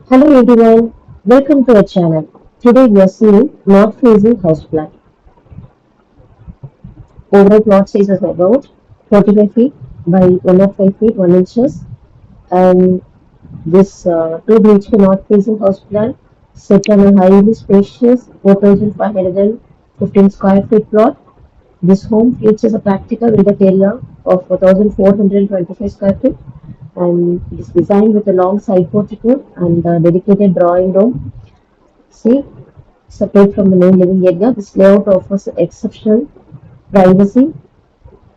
Hello everyone, welcome to our channel. Today we are seeing north facing house plan. Overall plot size is about 45 feet by 105 feet 1 inches, and this 2 BHK north facing house plan set on a highly spacious 4,515 square feet plot. This home features a practical villa area of 1,425 square feet, and it is designed with a long side portico and a dedicated drawing room. See, separate from the main living area, this layout offers exceptional privacy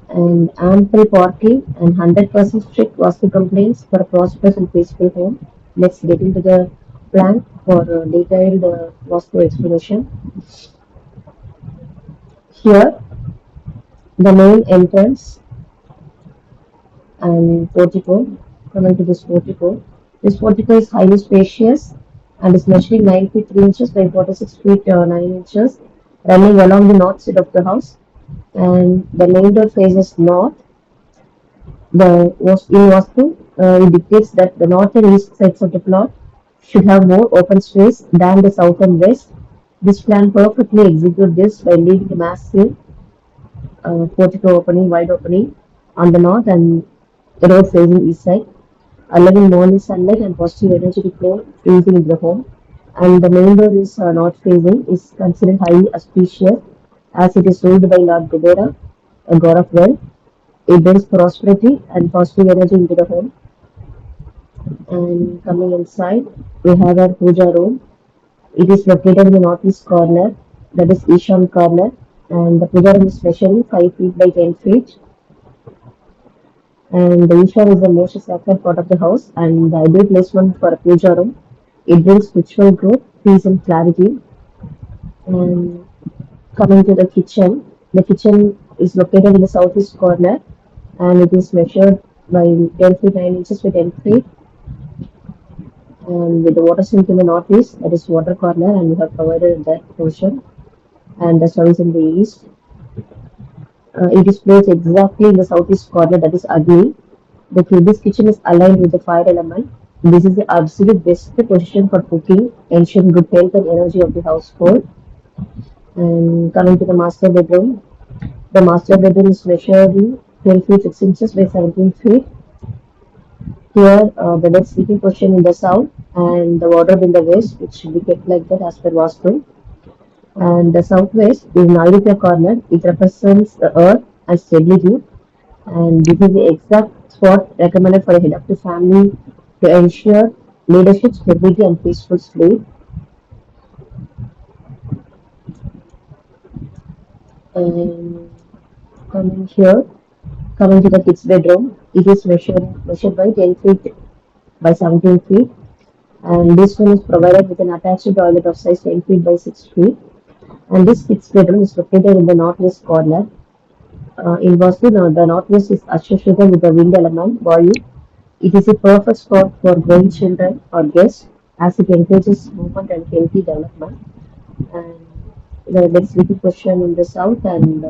and ample parking and 100% strict Vastu complaints for a prosperous and peaceful home. Let's get into the plan for detailed Vastu explanation. Here, the main entrance and portico. Coming to this portico. This portico is highly spacious and is measuring 9 feet 3 inches by 46 feet 9 inches, running along the north side of the house. And the main door faces north. In Vastu, it dictates that the north and east sides of the plot should have more open space than the south and west. This plan perfectly executes this by leaving a massive portico opening, wide opening on the north and the road facing east side, allowing morning sunlight and positive energy to flow easily into the home. And the main door is north facing, is considered highly auspicious as it is ruled by Lord Gobera, a god of wealth. It brings prosperity and positive energy into the home. And coming inside, we have our puja room. It is located in the northeast corner, that is Ishan corner, and the puja room is measuring 5 feet by 10 feet. And the Ishan is the most sacred part of the house and the ideal placement for a puja room. It brings spiritual growth, peace, and clarity. And coming to the kitchen is located in the southeast corner and it is measured by 10 feet 9 inches by 10 feet, and with the water sink in the northeast, that is water corner, and we have provided that portion, and the stove is in the east. It is placed exactly in the southeast corner, that is Agni. This kitchen is aligned with the fire element. This is the absolute best position for cooking, ensuring good health and energy of the household. And coming to the master bedroom, the master bedroom is measured in 12 feet 6 inches by 17 feet. Here, the bed sleeping position in the south and the wardrobe in the west, which should be kept like that as per Vastu. And the southwest is Nairutia corner. It represents the earth and stability. And this is the exact spot recommended for a head of the family to ensure leadership, stability, and peaceful sleep. And coming here, coming to the kids' bedroom, it is measured by 10 feet by 17 feet, and this one is provided with an attached toilet of size 10 feet by 6 feet. And this kids' bedroom is located in the northwest corner. In Vastu, the northwest is associated with the wind element, Vayu. It is a perfect spot for growing children or guests as it encourages movement and healthy development. And the sleeping position in the south, and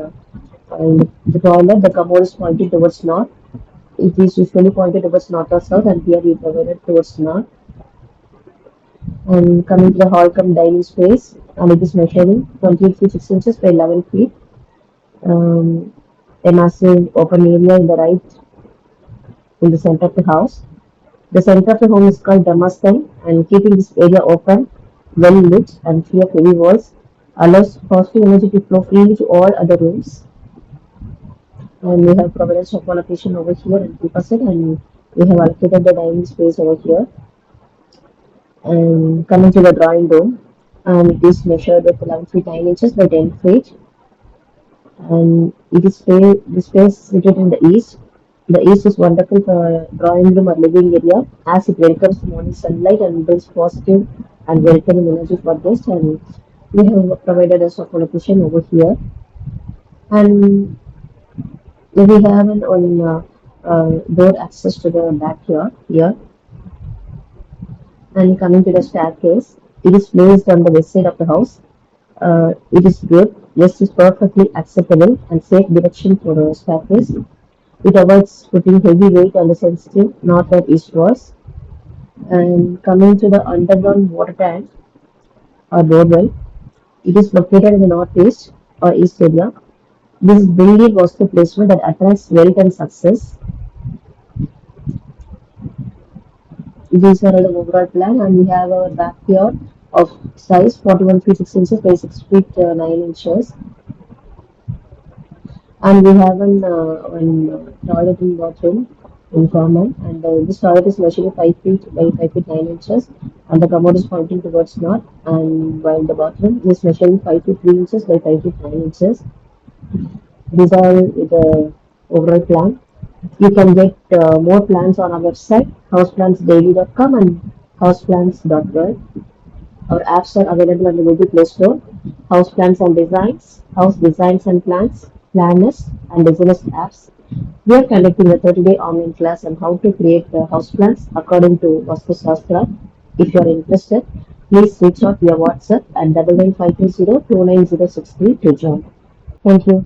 in the toilet, the commode is pointed towards north. It is usually pointed towards north or south, and here we provided towards north. And coming to the hall cum dining space, and it is measuring 28 feet 6 inches by 11 feet. Um, a massive open area in the right in the center of the house. The center of the home is called Damascene, and keeping this area open, well lit, and free of heavy walls allows positive energy to flow freely to all other rooms. And we have provided sofa location over here and 2%, and we have allocated the dining space over here. And coming to the drawing room, and it is measured with 11 feet 9 inches by 10 feet, and it is the space situated in the east. The east is wonderful for drawing room or living area as it welcomes morning sunlight and brings positive and welcoming energy for guests. And we have provided a sofa location over here, and we have an on door access to the backyard here. And coming to the staircase, it is placed on the west side of the house. It is good. Yes, is perfectly acceptable and safe direction for the staircase. It avoids putting heavy weight on the sensitive north or east walls. And coming to the underground water tank or borewell, it is located in the northeast or east area. This building was the placement that attracts wealth and success. These are the overall plan, and we have our backyard of size 41 feet 6 inches by 6 feet 9 inches, and we have an toilet and bathroom in common, and this toilet is measuring 5 feet by 5 feet 9 inches, and the commode is pointing towards north, and while the bathroom is measuring 5 feet 3 inches by 5 feet 9 inches. These are the overall plan. You can get more plans on our website houseplansdaily.com and houseplans.world. Our apps are available on the Google Play Store. House Plans and Designs, House Designs and Plans, Planners, and Designers apps. We are conducting a 30-day online class on how to create house plans according to Vastu Shastra. If you are interested, please reach out via WhatsApp at 9952029063 to join. Thank you.